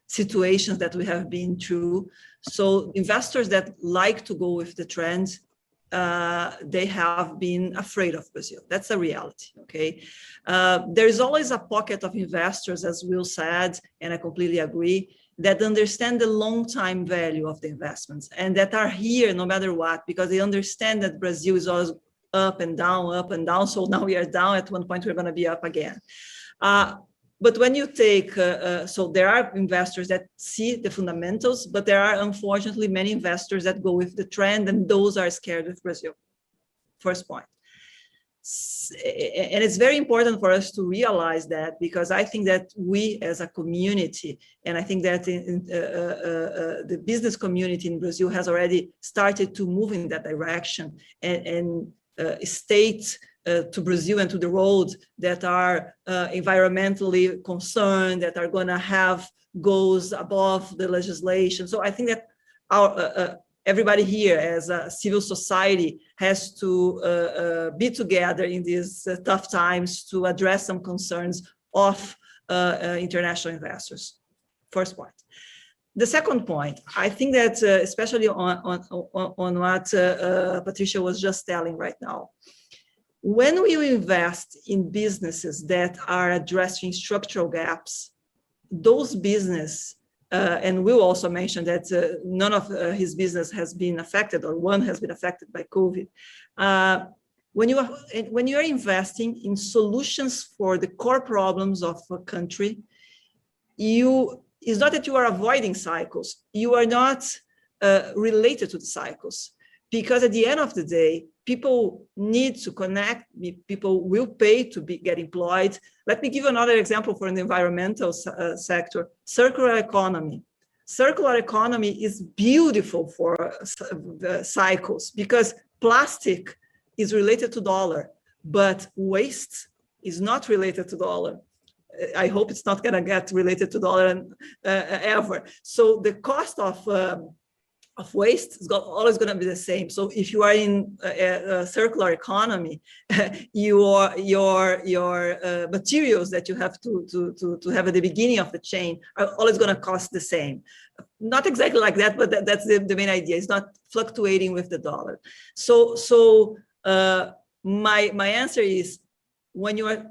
situations that we have been through. So investors that like to go with the trend, they have been afraid of Brazil. That's a reality, okay? There is always a pocket of investors, as Will said, and I completely agree, that understand the long-time value of the investments and that are here no matter what, because they understand that Brazil is always up and down. So now we are down, at one point we're gonna be up again. But when you take, so there are investors that see the fundamentals, but there are unfortunately many investors that go with the trend, and those are scared with Brazil. First point. And it's very important for us to realize that, because I think that we as a community, and I think that the business community in Brazil has already started to move in that direction, and states to Brazil and to the road that are environmentally concerned, that are going to have goals above the legislation. So I think that our everybody here as a civil society has to be together in these tough times to address some concerns of international investors. First point. The second point, I think that especially on what Patricia was just telling right now, when we invest in businesses that are addressing structural gaps, those business, and Will also mentioned that none of his business has been affected, or one has been affected by COVID. When you are investing in solutions for the core problems of a country, it's not that you are avoiding cycles. You are not related to the cycles, because at the end of the day, people need to connect. People will pay to get employed. Let me give another example for the environmental sector: circular economy. Circular economy is beautiful for cycles, because plastic is related to dollar, but waste is not related to dollar. I hope it's not going to get related to dollar ever. So the cost of waste is always going to be the same. So if you are in a circular economy, your materials that you have to have at the beginning of the chain are always going to cost the same. Not exactly like that, but that's the main idea. It's not fluctuating with the dollar. So my answer is, when you are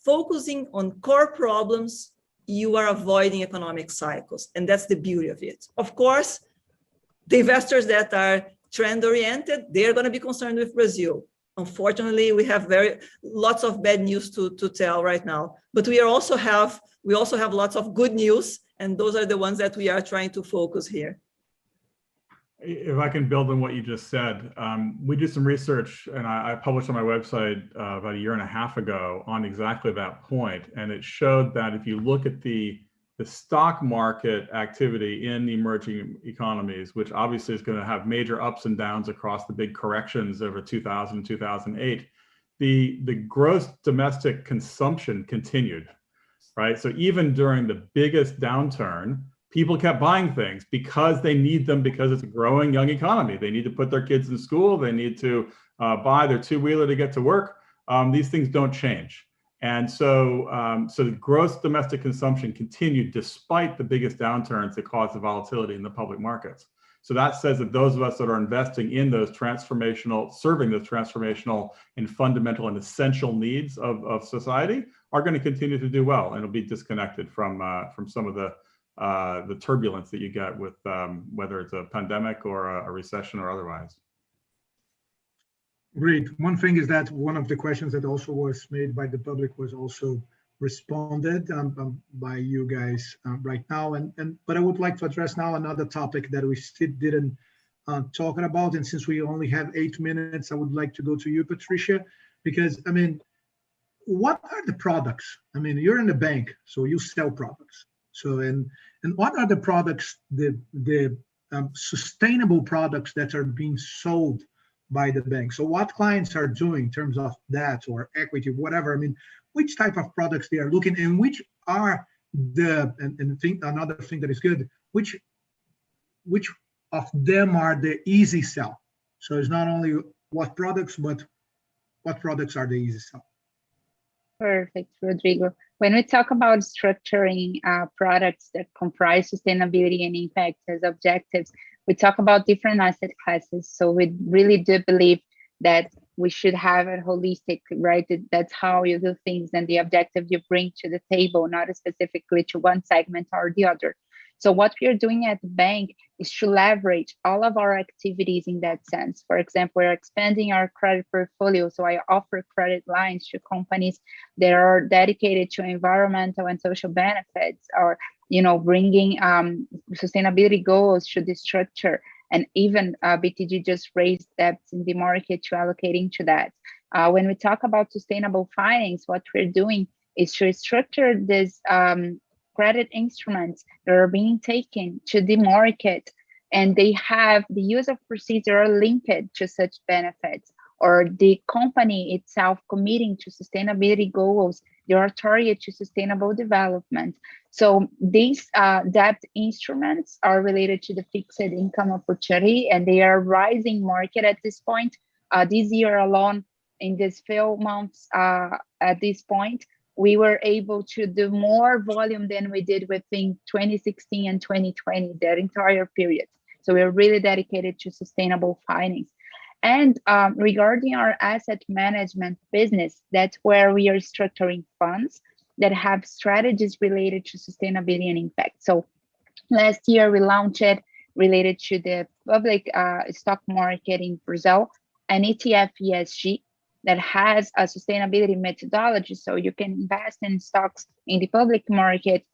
focusing on core problems, you are avoiding economic cycles. And that's the beauty of it. Of course, the investors that are trend-oriented, they're going to be concerned with Brazil. Unfortunately, we have lots of bad news to tell right now. But we also have lots of good news, and those are the ones that we are trying to focus here. If I can build on what you just said, we did some research, and I published on my website about 1.5 years ago on exactly that point. And it showed that if you look at the stock market activity in the emerging economies, which obviously is going to have major ups and downs across the big corrections over 2000 and 2008, the gross domestic consumption continued, right? So even during the biggest downturn, people kept buying things because they need them, because it's a growing young economy. They need to put their kids in school. They need to buy their two-wheeler to get to work. These things don't change. And so the gross domestic consumption continued despite the biggest downturns that caused the volatility in the public markets. So that says that those of us that are investing in those serving those transformational and fundamental and essential needs of society are going to continue to do well, and it'll be disconnected from some of the turbulence that you get with whether it's a pandemic or a recession or otherwise. Great. One thing is that one of the questions that also was made by the public was also responded by you guys right now. But I would like to address now another topic that we still didn't talk about. And since we only have 8 minutes, I would like to go to you, Patricia, because, I mean, what are the products? I mean, you're in the bank, so you sell products. So, and what are the products, the sustainable products that are being sold by the bank? So what clients are doing in terms of that or equity, whatever, I mean, which type of products they are looking, and which are another thing that is good, which of them are the easy sell? So it's not only what products, but what products are the easy sell? Perfect, Rodrigo. When we talk about structuring products that comprise sustainability and impact as objectives, we talk about different asset classes. So we really do believe that we should have a holistic, right? That's how you do things and the objective you bring to the table, not specifically to one segment or the other. So what we are doing at the bank is to leverage all of our activities in that sense. For example, we're expanding our credit portfolio. So I offer credit lines to companies that are dedicated to environmental and social benefits, or bringing sustainability goals to the structure. And even BTG just raised debts in the market to allocate into that. When we talk about sustainable finance, what we're doing is to structure this credit instruments that are being taken to the market, and they have the use of procedure linked to such benefits, or the company itself committing to sustainability goals, they are targeted to sustainable development. So these debt instruments are related to the fixed income opportunity, and they are rising market at this point. This year alone, in these few months at this point, we were able to do more volume than we did within 2016 and 2020, that entire period. So we're really dedicated to sustainable finance. And regarding our asset management business, that's where we are structuring funds that have strategies related to sustainability and impact. So last year we launched it related to the public stock market in Brazil, an ETF ESG that has a sustainability methodology. So you can invest in stocks in the public market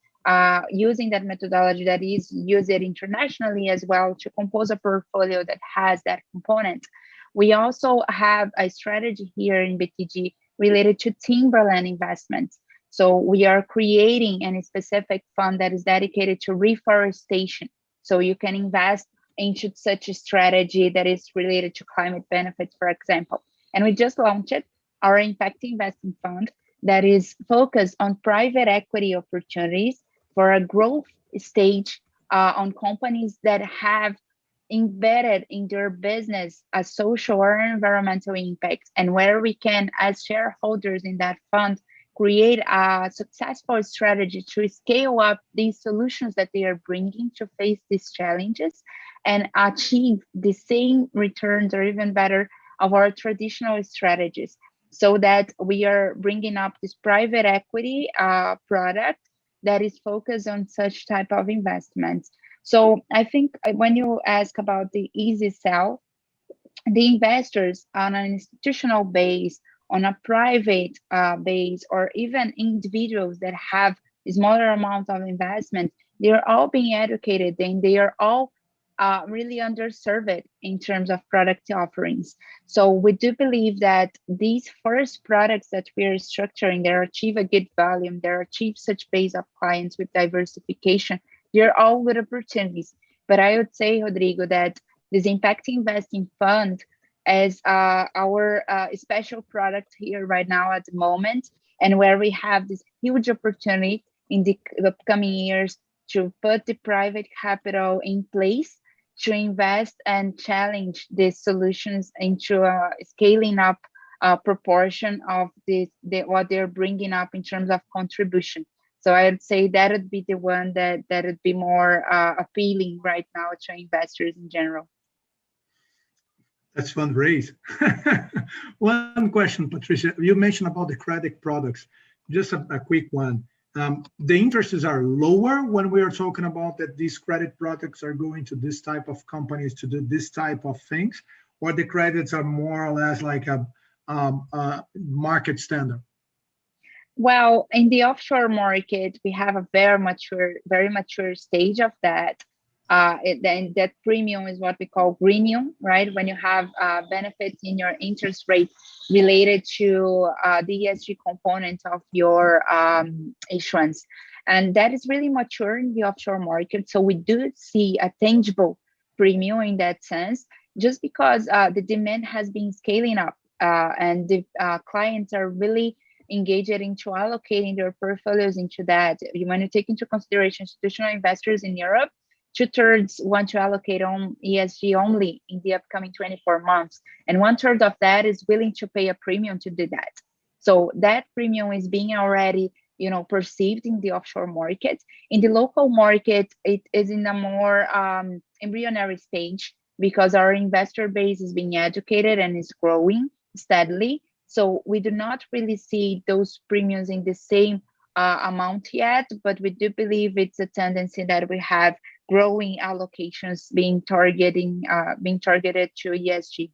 using that methodology that is used internationally as well to compose a portfolio that has that component. We also have a strategy here in BTG related to timberland investments. So we are creating a specific fund that is dedicated to reforestation. So you can invest into such a strategy that is related to climate benefits, for example. And we just launched our impact investing fund that is focused on private equity opportunities for a growth stage on companies that have embedded in their business a social or environmental impact, and where we can, as shareholders in that fund, create a successful strategy to scale up these solutions that they are bringing to face these challenges and achieve the same returns or even better of our traditional strategies, so that we are bringing up this private equity product that is focused on such type of investments. So I think when you ask about the easy sell, the investors on an institutional base, on a private base, or even individuals that have a smaller amount of investment, they're all being educated and they are all really underserved in terms of product offerings. So we do believe that these first products that we are structuring, they achieve a good volume, they achieve such base of clients with diversification, they're all good opportunities. But I would say, Rodrigo, that this impact investing fund as our special product here right now at the moment, and where we have this huge opportunity in the upcoming years to put the private capital in place to invest and challenge these solutions into a scaling up proportion of what they're bringing up in terms of contribution. So I would say that would be the one that would be more appealing right now to investors in general. That's fundraise. One question, Patricia. You mentioned about the credit products. Just a quick one. The interests are lower when we are talking about that these credit products are going to this type of companies to do this type of things, or the credits are more or less like a market standard? Well, in the offshore market, we have a very mature stage of that. Then that premium is what we call greenium, right? When you have benefits in your interest rate related to the ESG component of your issuance. And that is really mature in the offshore market. So we do see a tangible premium in that sense, just because the demand has been scaling up and the clients are really engaged into allocating their portfolios into that. When you take into consideration institutional investors in Europe, 2/3 want to allocate on ESG only in the upcoming 24 months. And 1/3 of that is willing to pay a premium to do that. So that premium is being already, perceived in the offshore market. In the local market, it is in a more embryonic stage because our investor base is being educated and is growing steadily. So we do not really see those premiums in the same amount yet, but we do believe it's a tendency that we have growing allocations being targeted to ESG.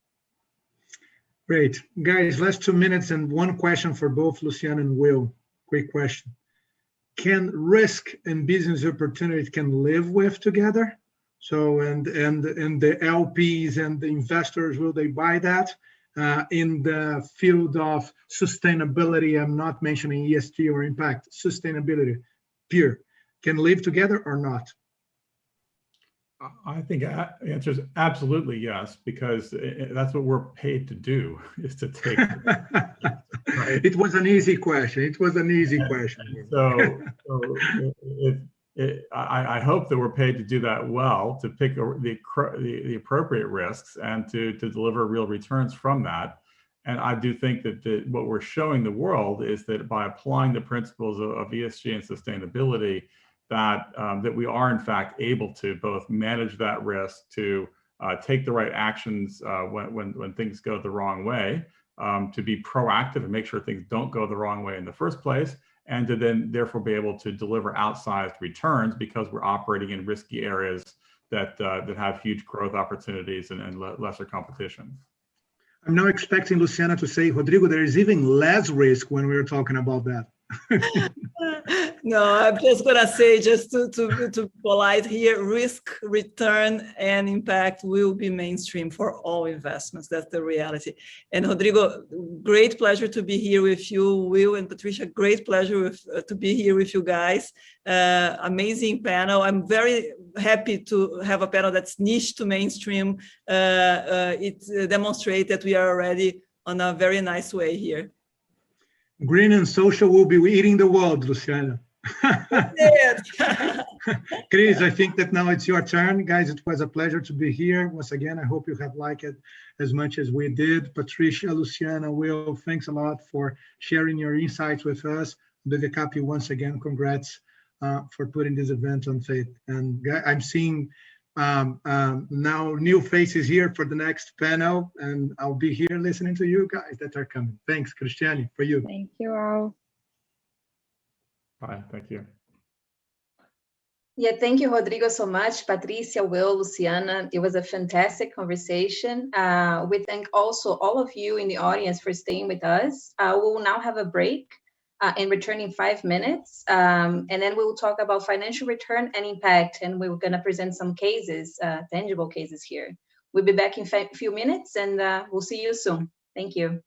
Great. Guys, last 2 minutes and one question for both Luciano and Will. Quick question. Can risk and business opportunity can live with together? So, and the LPs and the investors, will they buy that? In the field of sustainability, I'm not mentioning ESG or impact, sustainability, pure, can live together or not? I think the answer is absolutely yes, because that's what we're paid to do, is to take. Right? It was an easy question. I hope that we're paid to do that well, to pick the appropriate risks and to deliver real returns from that. And I do think that what we're showing the world is that by applying the principles of ESG and sustainability, that we are in fact able to both manage that risk, to take the right actions when things go the wrong way, to be proactive and make sure things don't go the wrong way in the first place, and to then therefore be able to deliver outsized returns because we're operating in risky areas that have huge growth opportunities and lesser competition. I'm now expecting Luciana to say, Rodrigo, there is even less risk when we were talking about that. No, I'm just gonna say, just to polite here, risk, return, and impact will be mainstream for all investments. That's the reality. And Rodrigo, great pleasure to be here with you. Will and Patricia, great pleasure to be here with you guys. Amazing panel. I'm very happy to have a panel that's niche to mainstream. It demonstrates that we are already on a very nice way here. Green and social will be eating the world, Luciana. Chris, I think that now it's your turn. Guys, it was a pleasure to be here. Once again, I hope you have liked it as much as we did. Patricia, Luciana, Will, thanks a lot for sharing your insights with us. ABVCAP, once again, congrats for putting this event on faith. And I'm seeing now new faces here for the next panel, and I'll be here listening to you guys that are coming. Thanks, Cristiane, for you. Thank you all. Bye, thank you. Yeah, thank you, Rodrigo, so much. Patricia, Will, Luciana, it was a fantastic conversation. We thank also all of you in the audience for staying with us. We will now have a break and return in 5 minutes. And then we will talk about financial return and impact. And we're going to present some cases, tangible cases here. We'll be back in a few minutes, and we'll see you soon. Thank you.